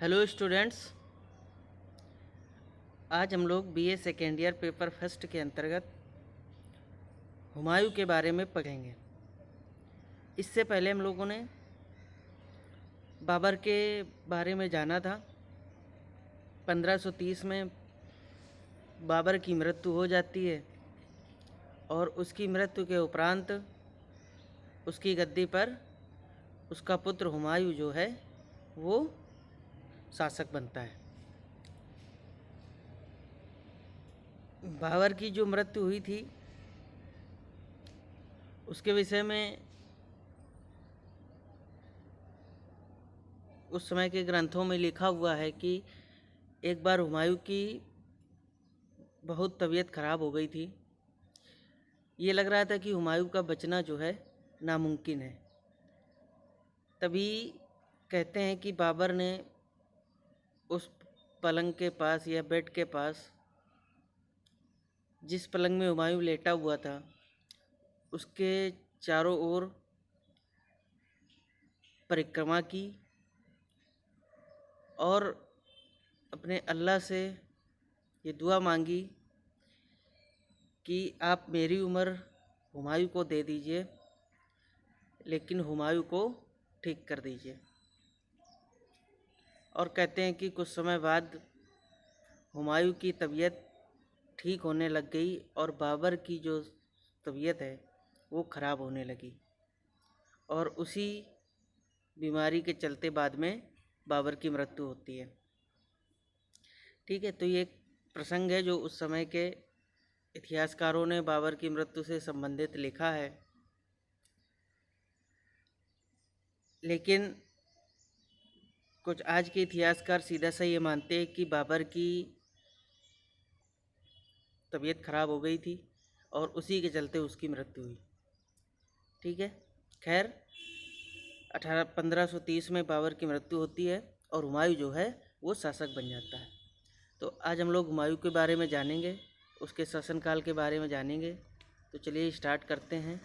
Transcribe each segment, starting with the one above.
Hello students. आज हम लोग BA second year paper first के अंतर्गत हुमायूं के बारे में पढ़ेंगे। इससे पहले हम लोगों ने बाबर के बारे में जाना था। 1530 में बाबर की मृत्यु हो जाती है और उसकी मृत्यु के उपरांत उसकी गद्दी पर उसका पुत्र हुमायूं जो है वो शासक बनता है। बाबर की जो मृत्यु हुई थी उसके विषय में उस समय के ग्रंथों में लिखा हुआ है कि एक बार हुमायूं की बहुत तबीयत खराब हो गई थी। ये लग रहा था कि हुमायूं का बचना जो है नामुमकिन है। तभी कहते हैं कि बाबर ने उस पलंग के पास या बेड के पास जिस पलंग में हुमायूं लेटा हुआ था उसके चारों ओर परिक्रमा की और अपने अल्लाह से ये दुआ मांगी कि आप मेरी उम्र हुमायूं को दे दीजिए, लेकिन हुमायूं को ठीक कर दीजिए। और कहते हैं कि कुछ समय बाद हुमायूं की तबीयत ठीक होने लग गई और बाबर की जो तबीयत है वो ख़राब होने लगी और उसी बीमारी के चलते बाद में बाबर की मृत्यु होती है। ठीक है, तो ये एक प्रसंग है जो उस समय के इतिहासकारों ने बाबर की मृत्यु से संबंधित लिखा है। लेकिन कुछ आज के इतिहासकार सीधा सा ये मानते हैं कि बाबर की तबीयत खराब हो गई थी और उसी के चलते उसकी मृत्यु हुई। ठीक है, खैर 1530 में बाबर की मृत्यु होती है और हुमायूं जो है वो शासक बन जाता है। तो आज हम लोग हुमायूं के बारे में जानेंगे, उसके शासनकाल के बारे में जानेंगे। तो चलिए स्टार्ट करते हैं।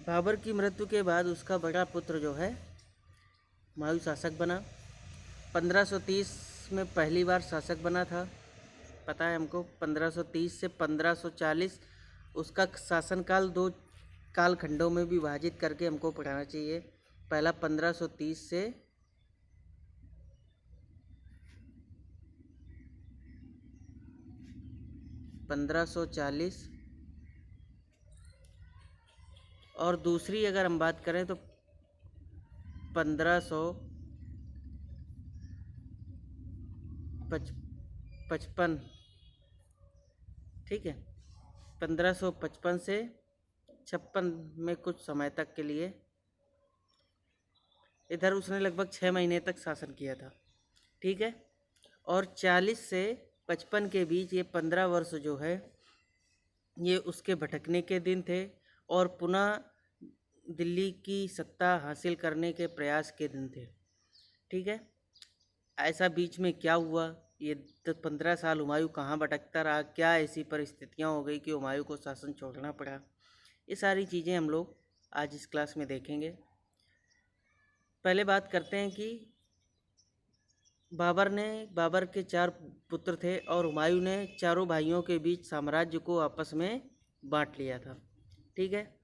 बाबर की मृत्यु के बाद उसका बड़ा पुत्र जो है हुमायूं शासक बना। 1530 में पहली बार शासक बना था, पता है हमको। 1530 से 1540 उसका शासनकाल दो कालखंडों में विभाजित करके हमको पढ़ाना चाहिए। पहला 1530 से 1540 और दूसरी अगर हम बात करें तो 1555। ठीक है, 1555 से 56 में कुछ समय तक के लिए इधर उसने लगभग 6 महीने तक शासन किया था। ठीक है, और 40 से 55 के बीच ये 15 वर्ष जो है ये उसके भटकने के दिन थे और पुनः दिल्ली की सत्ता हासिल करने के प्रयास के दिन थे। ठीक है, ऐसा बीच में क्या हुआ, ये 15 साल हुमायूं कहाँ भटकता रहा, क्या ऐसी परिस्थितियाँ हो गई कि हुमायूं को शासन छोड़ना पड़ा, ये सारी चीज़ें हम लोग आज इस क्लास में देखेंगे। पहले बात करते हैं कि बाबर के 4 पुत्र थे और हुमायूं ने चारों भाइयों के बीच साम्राज्य को आपस में बांट लिया था। ठीक है,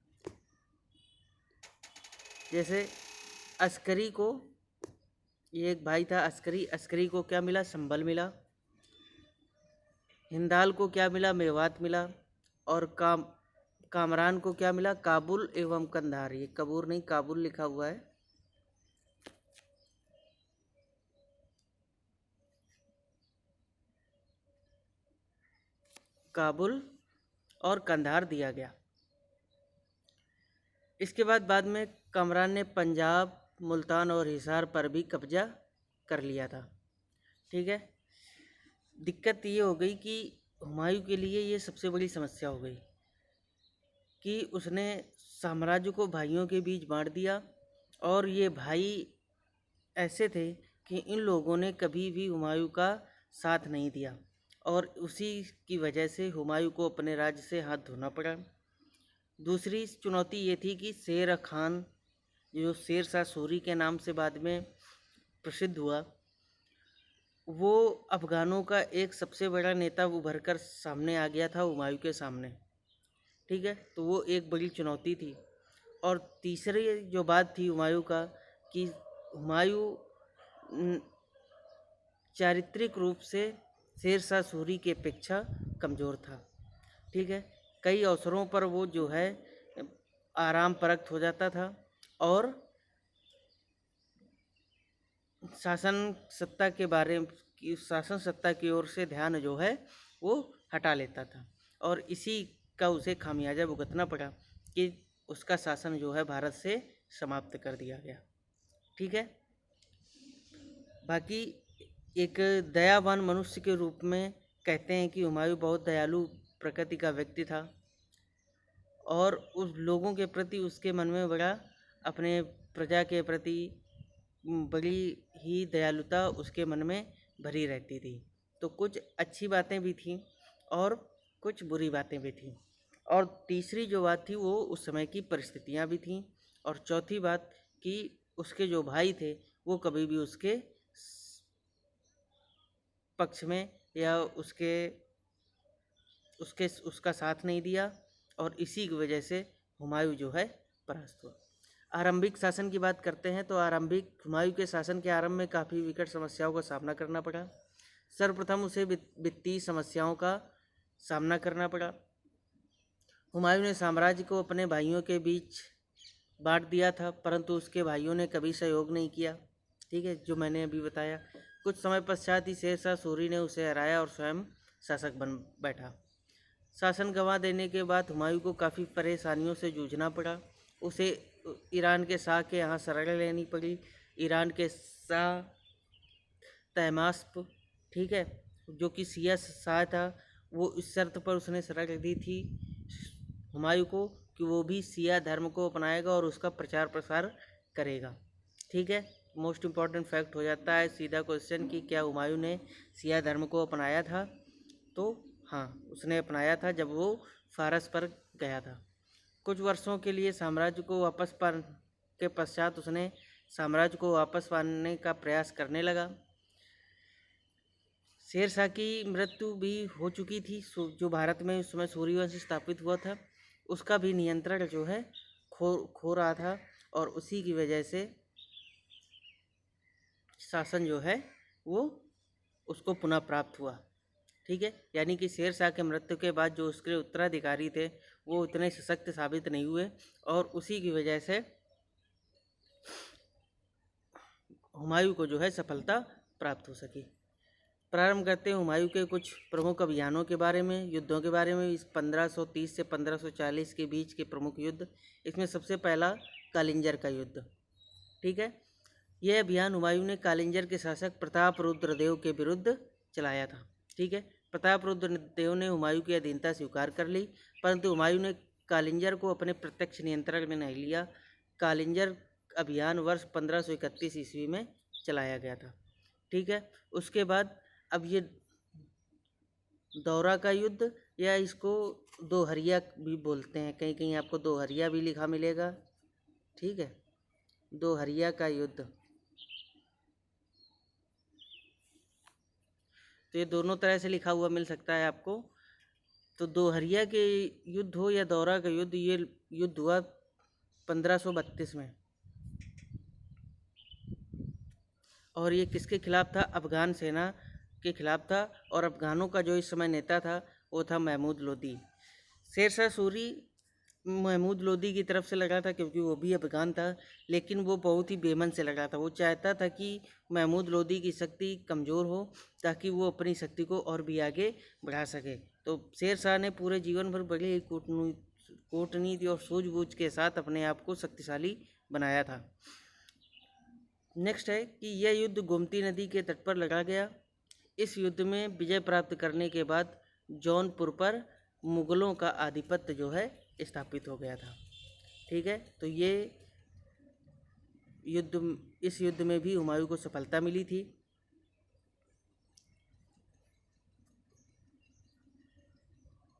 जैसे अस्करी को, ये एक भाई था अस्करी को क्या मिला, संभल मिला। हिंदाल को क्या मिला, मेवात मिला। और कामरान को क्या मिला, काबुल एवं कंधार। ये कबूर नहीं, काबुल लिखा हुआ है। काबुल और कंधार दिया गया। इसके बाद में कामरान ने पंजाब, मुल्तान और हिसार पर भी कब्जा कर लिया था। ठीक है, दिक्कत ये हो गई कि हुमायूं के लिए ये सबसे बड़ी समस्या हो गई कि उसने साम्राज्य को भाइयों के बीच बांट दिया और ये भाई ऐसे थे कि इन लोगों ने कभी भी हुमायूं का साथ नहीं दिया और उसी की वजह से हुमायूं को अपने राज्य से हाथ धोना पड़ा। दूसरी चुनौती ये थी कि शेर खान, जो शेर शाह सूरी के नाम से बाद में प्रसिद्ध हुआ, वो अफ़गानों का एक सबसे बड़ा नेता उभर कर सामने आ गया था हुमायूं के सामने। ठीक है, तो वो एक बड़ी चुनौती थी। और तीसरी जो बात थी हुमायूं का, कि हुमायूं चारित्रिक रूप से शेर शाह सूरी की अपेक्षा कमज़ोर था। ठीक है, कई अवसरों पर वो जो है आराम परक्त हो जाता था और शासन सत्ता की ओर से ध्यान जो है वो हटा लेता था, और इसी का उसे खामियाजा भुगतना पड़ा कि उसका शासन जो है भारत से समाप्त कर दिया गया। ठीक है, बाकी एक दयावान मनुष्य के रूप में कहते हैं कि हुमायूं बहुत दयालु प्रकृति का व्यक्ति था, और उस लोगों के प्रति उसके मन में बड़ा, अपने प्रजा के प्रति बड़ी ही दयालुता उसके मन में भरी रहती थी। तो कुछ अच्छी बातें भी थीं और कुछ बुरी बातें भी थीं। और तीसरी जो बात थी वो उस समय की परिस्थितियां भी थीं। और चौथी बात कि उसके जो भाई थे वो कभी भी उसके पक्ष में या उसका साथ नहीं दिया, और इसी की वजह से हुमायूं जो है परास्त हुआ। आरंभिक शासन की बात करते हैं तो हुमायूं के शासन के आरंभ में काफ़ी विकट समस्याओं का सामना करना पड़ा। सर्वप्रथम उसे वित्तीय समस्याओं का सामना करना पड़ा। हुमायूं ने साम्राज्य को अपने भाइयों के बीच बांट दिया था, परंतु उसके भाइयों ने कभी सहयोग नहीं किया। ठीक है, जो मैंने अभी बताया। कुछ समय पश्चात ही शेर शाह सूरी ने उसे हराया और स्वयं शासक बन बैठा। शासन गंवा देने के बाद हुमायूं को काफ़ी परेशानियों से जूझना पड़ा। उसे ईरान के शाह के यहाँ शरण लेनी पड़ी। ईरान के शाह तहमास्प, ठीक है, जो कि शिया शाह था, वो इस शर्त पर उसने शरण दी थी हुमायूं को कि वो भी शिया धर्म को अपनाएगा और उसका प्रचार प्रसार करेगा। ठीक है, मोस्ट इम्पॉर्टेंट फैक्ट हो जाता है सीधा क्वेश्चन कि क्या हुमायूं ने शिया धर्म को अपनाया था? तो हाँ, उसने अपनाया था जब वो फारस पर गया था। कुछ वर्षों के लिए साम्राज्य को वापस पाने के पश्चात उसने साम्राज्य को वापस पाने का प्रयास करने लगा। शेर शाह की मृत्यु भी हो चुकी थी। जो भारत में उस समय सूर्यवंश स्थापित हुआ था, उसका भी नियंत्रण जो है खो रहा था, और उसी की वजह से शासन जो है वो उसको पुनः प्राप्त हुआ। ठीक है, यानी कि शेर शाह के मृत्यु के बाद जो उसके उत्तराधिकारी थे वो उतने सशक्त साबित नहीं हुए, और उसी की वजह से हुमायूं को जो है सफलता प्राप्त हो सकी। प्रारंभ करते हैं हुमायूं के कुछ प्रमुख अभियानों के बारे में, युद्धों के बारे में। इस 1530 से 1540 के बीच के प्रमुख युद्ध, इसमें सबसे पहला कालिंजर का युद्ध। ठीक है, यह अभियान हुमायूं ने कालिंजर के शासक प्रताप रुद्र देव के विरुद्ध चलाया था। ठीक है, प्रताप रुद्र देव ने हुमायूं की अधीनता स्वीकार कर ली, परंतु हुमायूं ने कालिंजर को अपने प्रत्यक्ष नियंत्रण में नहीं लिया। कालिंजर अभियान वर्ष 1531 ईस्वी में चलाया गया था। ठीक है, उसके बाद अब ये दौरा का युद्ध, या इसको दोहरिया भी बोलते हैं, कहीं कहीं आपको दोहरिया भी लिखा मिलेगा। ठीक है, दोहरिया का युद्ध, तो ये दोनों तरह से लिखा हुआ मिल सकता है आपको। तो दोहरिया के युद्ध हो या दौरा का युद्ध, ये युद्ध हुआ 1532 में, और ये किसके खिलाफ था? अफ़गान सेना के खिलाफ था, और अफ़गानों का जो इस समय नेता था वो था महमूद लोदी। शेर शाह सूरी महमूद लोदी की तरफ से लड़ा था क्योंकि वो भी अफ़गान था, लेकिन वो बहुत ही बेमन से लड़ा था। वो चाहता था कि महमूद लोदी की शक्ति कमज़ोर हो ताकि वो अपनी शक्ति को और भी आगे बढ़ा सके। तो शेर शाह ने पूरे जीवन भर बड़ी कूटनीति और सूझबूझ के साथ अपने आप को शक्तिशाली बनाया था। नेक्स्ट है कि यह युद्ध गोमती नदी के तट पर लड़ा गया। इस युद्ध में विजय प्राप्त करने के बाद जौनपुर पर मुगलों का आधिपत्य जो है स्थापित हो गया था। ठीक है, तो इस युद्ध में भी हुमायूं को सफलता मिली थी।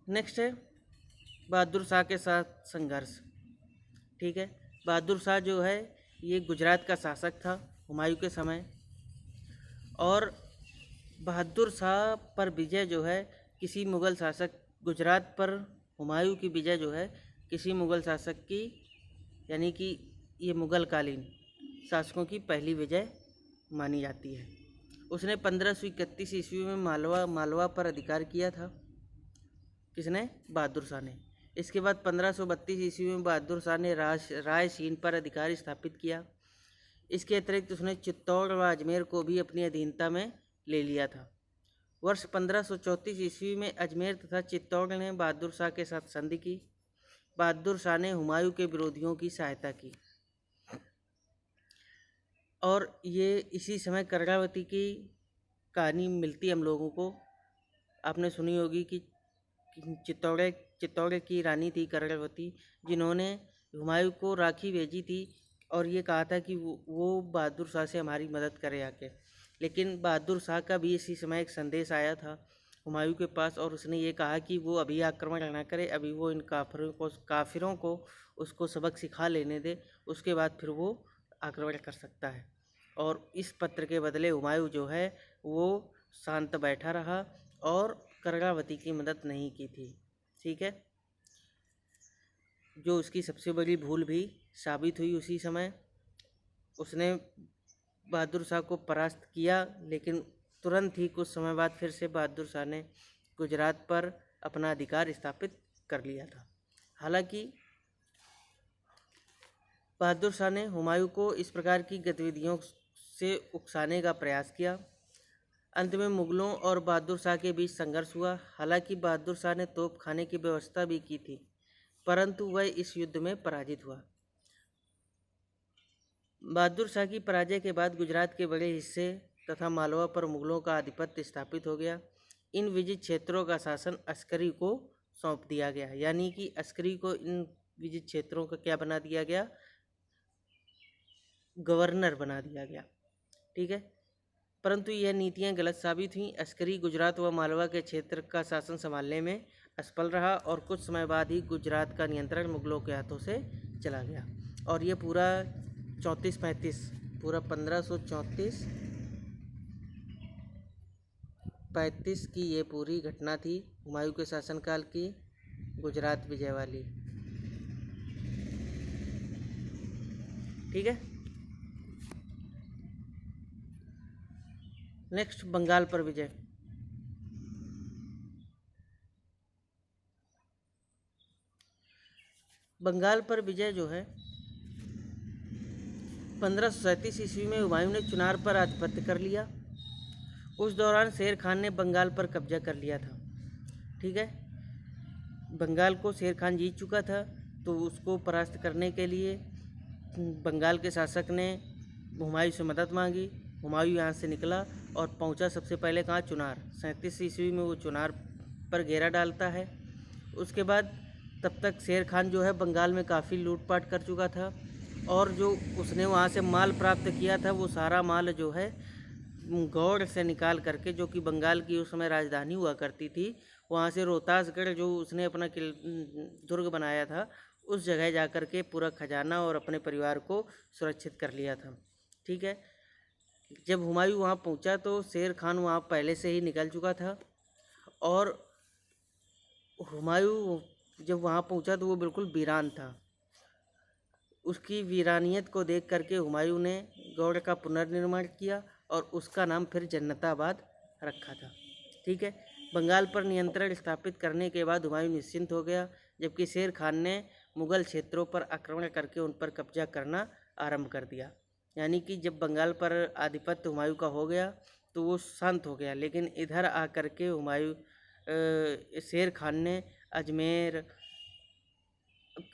नेक्स्ट है बहादुर शाह के साथ संघर्ष। ठीक है, बहादुर शाह जो है ये गुजरात का शासक था हुमायूं के समय, और बहादुर शाह पर विजय जो है किसी मुग़ल शासक, गुजरात पर हुमायूं की विजय जो है किसी मुग़ल शासक की, यानी कि ये मुग़ल कालीन शासकों की पहली विजय मानी जाती है। उसने 1531 ईस्वी में मालवा पर अधिकार किया था। किसने? बहादुर शाह ने। इसके बाद 1532 ईस्वी में बहादुर शाह ने रायसीन पर अधिकार स्थापित किया। इसके अतिरिक्त उसने चित्तौड़ व अजमेर को भी अपनी अधीनता में ले लिया था। वर्ष 1534 ईस्वी में अजमेर तथा चित्तौड़ ने बहादुर शाह के साथ संधि की। बहादुर शाह ने हुमायूं के विरोधियों की सहायता की, और ये इसी समय कर्णावती की कहानी मिलती हम लोगों को। आपने सुनी होगी कि चित्तौड़ की रानी थी कर्णावती, जिन्होंने हुमायूं को राखी भेजी थी और ये कहा था कि वो बहादुर शाह से हमारी मदद करे आके। लेकिन बहादुर शाह का भी इसी समय एक संदेश आया था हुमायूं के पास, और उसने ये कहा कि वो अभी आक्रमण ना करे, अभी वो इन काफिरों को उसको सबक सिखा लेने दे, उसके बाद फिर वो आक्रमण कर सकता है। और इस पत्र के बदले हुमायूं जो है वो शांत बैठा रहा और कर्णावती की मदद नहीं की थी। ठीक है, जो उसकी सबसे बड़ी भूल भी साबित हुई उसी समय। उसने बहादुर शाह को परास्त किया, लेकिन तुरंत ही कुछ समय बाद फिर से बहादुर शाह ने गुजरात पर अपना अधिकार स्थापित कर लिया था। हालांकि बहादुर शाह ने हुमायूं को इस प्रकार की गतिविधियों से उकसाने का प्रयास किया। अंत में मुगलों और बहादुर शाह के बीच संघर्ष हुआ। हालांकि बहादुर शाह ने तोप खाने की व्यवस्था भी की थी, परंतु वह इस युद्ध में पराजित हुआ। बहादुर शाह की पराजय के बाद गुजरात के बड़े हिस्से तथा मालवा पर मुगलों का आधिपत्य स्थापित हो गया। इन विजित क्षेत्रों का शासन अस्करी को सौंप दिया गया, यानी कि अस्करी को इन विजित क्षेत्रों का क्या बना दिया गया? गवर्नर बना दिया गया। ठीक है, परंतु यह नीतियां गलत साबित हुईं। अस्करी गुजरात व मालवा के क्षेत्र का शासन संभालने में असफल रहा और कुछ समय बाद ही गुजरात का नियंत्रण मुगलों के हाथों से चला गया। और ये पूरा 34-35 पूरा 1534-35 की ये पूरी घटना थी हुमायूं के शासनकाल की, गुजरात विजय वाली। ठीक है, नेक्स्ट बंगाल पर विजय। बंगाल पर विजय जो है 1537 ईस्वी में हुमायूं ने चुनार पर आधिपत्य कर लिया। उस दौरान शेर खान ने बंगाल पर कब्जा कर लिया था। ठीक है, बंगाल को शेर खान जीत चुका था, तो उसको परास्त करने के लिए बंगाल के शासक ने हुमायूं से मदद मांगी। हुमायूं यहाँ से निकला और पहुँचा सबसे पहले कहाँ? चुनार। 37 ईस्वी में वो चुनार पर घेरा डालता है। उसके बाद तब तक शेर खान जो है बंगाल में काफ़ी लूटपाट कर चुका था, और जो उसने वहाँ से माल प्राप्त किया था वो सारा माल जो है गौड़ से निकाल करके, जो कि बंगाल की उस समय राजधानी हुआ करती थी, वहाँ से रोहतासगढ़ जो उसने अपना दुर्ग बनाया था, उस जगह जा कर के पूरा खजाना और अपने परिवार को सुरक्षित कर लिया था। ठीक है, जब हुमायूं वहाँ पहुँचा तो शेर खान वहाँ पहले से ही निकल चुका था, और हुमायूं जब वहाँ पहुँचा तो वो बिल्कुल वीरान था। उसकी वीरानियत को देख करके हुमायूं ने गौड़ का पुनर्निर्माण किया और उसका नाम फिर जन्नताबाद रखा था। ठीक है, बंगाल पर नियंत्रण स्थापित करने के बाद हुमायूं निश्चिंत हो गया, जबकि शेर खान ने मुगल क्षेत्रों पर आक्रमण करके उन पर कब्जा करना आरंभ कर दिया। यानी कि जब बंगाल पर आधिपत्य हुमायूं का हो गया तो वो शांत हो गया, लेकिन इधर आकर के हुमायूं शेर खान ने अजमेर,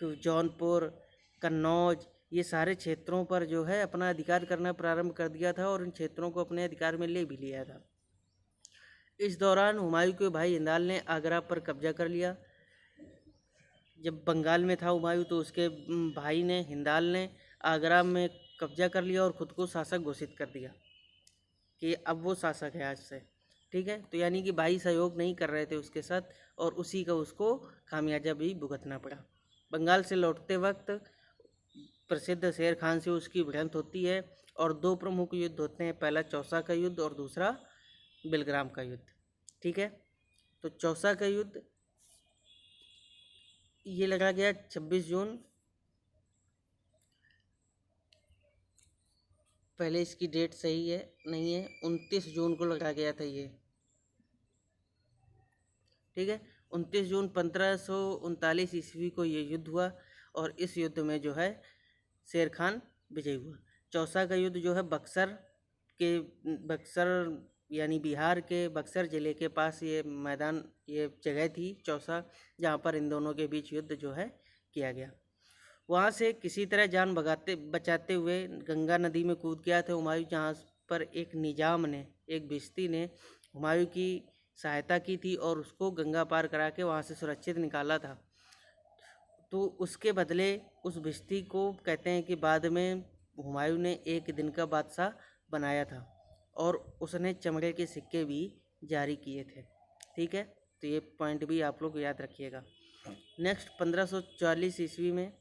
जौनपुर, कन्नौज, ये सारे क्षेत्रों पर जो है अपना अधिकार करना प्रारंभ कर दिया था और इन क्षेत्रों को अपने अधिकार में ले भी लिया था। इस दौरान हुमायूं के भाई हिंदाल ने आगरा पर कब्जा कर लिया। जब बंगाल में था हुमायूं तो उसके भाई ने, हिंदाल ने, आगरा में कब्जा कर लिया और ख़ुद को शासक घोषित कर दिया कि अब वो शासक है आज से। ठीक है। तो यानी कि भाई सहयोग नहीं कर रहे थे उसके साथ और उसी का उसको खामियाजा भी भुगतना पड़ा। बंगाल से लौटते वक्त प्रसिद्ध शेर खान से उसकी भिड़ंत होती है और दो प्रमुख युद्ध होते हैं, पहला चौसा का युद्ध और दूसरा बिलग्राम का युद्ध। ठीक है। तो चौसा का युद्ध ये लड़ा गया 26 जून, पहले इसकी डेट सही है नहीं है, 29 जून को लड़ा गया था ये। ठीक है। 29 जून 1539 ईस्वी को ये युद्ध हुआ और इस युद्ध में जो है शेर खान विजयी हुआ। चौसा का युद्ध जो है बक्सर यानी बिहार के बक्सर ज़िले के पास ये मैदान, ये जगह थी चौसा, जहाँ पर इन दोनों के बीच युद्ध जो है किया गया। वहाँ से किसी तरह जान बचाते हुए गंगा नदी में कूद गया था हुमायूं, जहाँ पर एक निजाम ने, एक भिश्ती ने हुमायूं की सहायता की थी और उसको गंगा पार करा के वहाँ से सुरक्षित निकाला था। तो उसके बदले उस भिश्ती को कहते हैं कि बाद में हुमायूं ने एक दिन का बादशाह बनाया था और उसने चमड़े के सिक्के भी जारी किए थे। ठीक है। तो ये पॉइंट भी आप लोग याद रखिएगा। नेक्स्ट 1540 ईस्वी में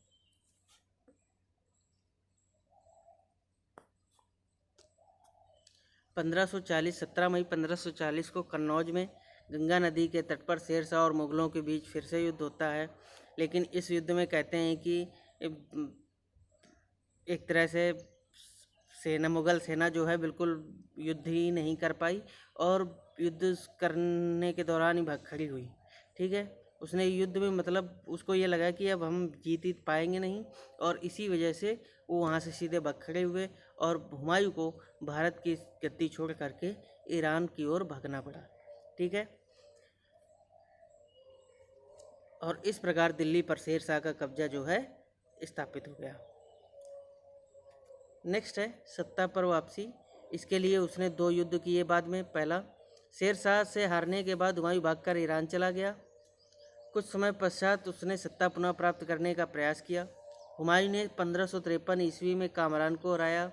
17 मई 1540 को कन्नौज में गंगा नदी के तट पर शेरशाह और मुगलों के बीच फिर से युद्ध होता है। लेकिन इस युद्ध में कहते हैं कि एक तरह से मुगल सेना जो है बिल्कुल युद्ध ही नहीं कर पाई और युद्ध करने के दौरान ही भाग खड़ी हुई। ठीक है। उसने युद्ध में मतलब उसको ये लगा कि अब हम जीत पाएंगे नहीं और इसी वजह से वो वहाँ से सीधे भाग खड़े हुए और हुमायूं को भारत की गद्दी छोड़ करके ईरान की ओर भागना पड़ा। ठीक है। और इस प्रकार दिल्ली पर शेरशाह का कब्जा जो है स्थापित हो गया। नेक्स्ट है सत्ता पर वापसी। इसके लिए उसने 2 युद्ध किए बाद में। पहला, शेरशाह से हारने के बाद हुमायूं भागकर ईरान चला गया। कुछ समय पश्चात उसने सत्ता पुनः प्राप्त करने का प्रयास किया। हुमायूं ने 1553 ईस्वी में कामरान को हराया।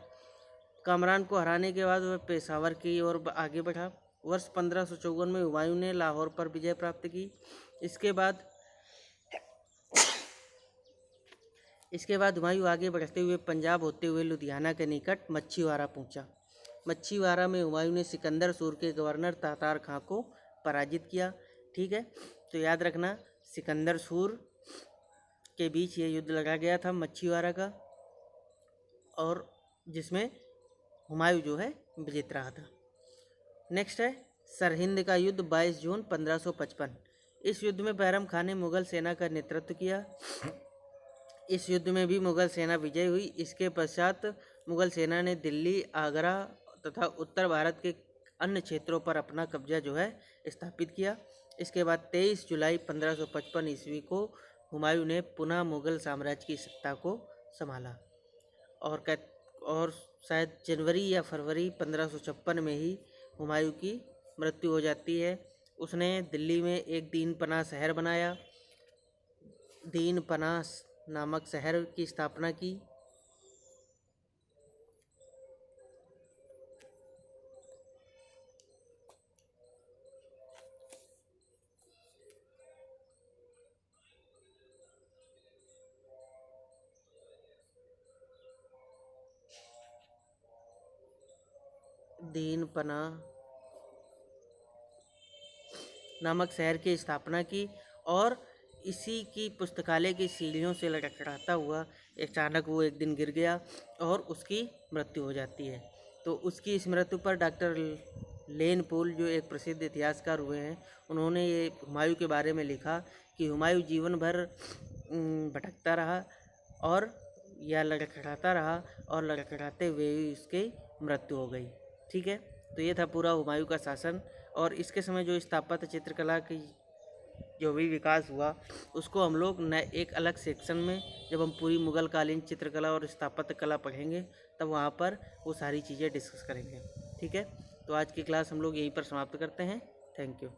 कामरान को हराने के बाद वह पेशावर की ओर आगे बढ़ा। वर्ष 1554 में हुमायूं ने लाहौर पर विजय प्राप्त की। इसके बाद हुमायूं आगे बढ़ते हुए पंजाब होते हुए लुधियाना के निकट मच्छीवाड़ा पहुंचा। मच्छीवाड़ा में हुमायूं ने सिकंदर सूर के गवर्नर तातार खां को पराजित किया। ठीक है। तो याद रखना, सिकंदर सूर के बीच ये युद्ध लड़ा गया था मच्छीवाड़ा का और जिसमें हुमायूं जो है विजित रहा था। नेक्स्ट है सरहिंद का युद्ध 22 जून 1555। इस युद्ध में बैरम खान ने मुगल सेना का नेतृत्व किया। इस युद्ध में भी मुगल सेना विजयी हुई। इसके पश्चात मुगल सेना ने दिल्ली, आगरा तथा उत्तर भारत के अन्य क्षेत्रों पर अपना कब्जा जो है स्थापित किया। इसके बाद 23 जुलाई 1555 ईस्वी को हुमायूं ने पुनः मुगल साम्राज्य की सत्ता को संभाला और शायद जनवरी या फरवरी 1556 में ही हुमायूं की मृत्यु हो जाती है। उसने दिल्ली में एक दीन पनाह शहर बनाया, दीन पनाह नामक शहर की स्थापना की। दीन पनाह नामक शहर की स्थापना की और इसी की पुस्तकालय की सीढ़ियों से लड़खड़ाता हुआ अचानक वो एक दिन गिर गया और उसकी मृत्यु हो जाती है। तो उसकी स्मृति पर डॉक्टर लेन पोल जो एक प्रसिद्ध इतिहासकार हुए हैं, उन्होंने ये हुमायूं के बारे में लिखा कि हुमायूं जीवन भर भटकता रहा और या लड़खड़ाता रहा और लड़खड़ाते हुए ही उसकी मृत्यु हो गई। ठीक है। तो ये था पूरा हुमायूं का शासन और इसके समय जो स्थापत्य चित्रकला की जो भी विकास हुआ उसको हम लोग एक अलग सेक्शन में, जब हम पूरी मुगल कालीन चित्रकला और स्थापत्य कला पढ़ेंगे तब वहाँ पर वो सारी चीज़ें डिस्कस करेंगे। ठीक है। तो आज की क्लास हम लोग यहीं पर समाप्त करते हैं। Thank you.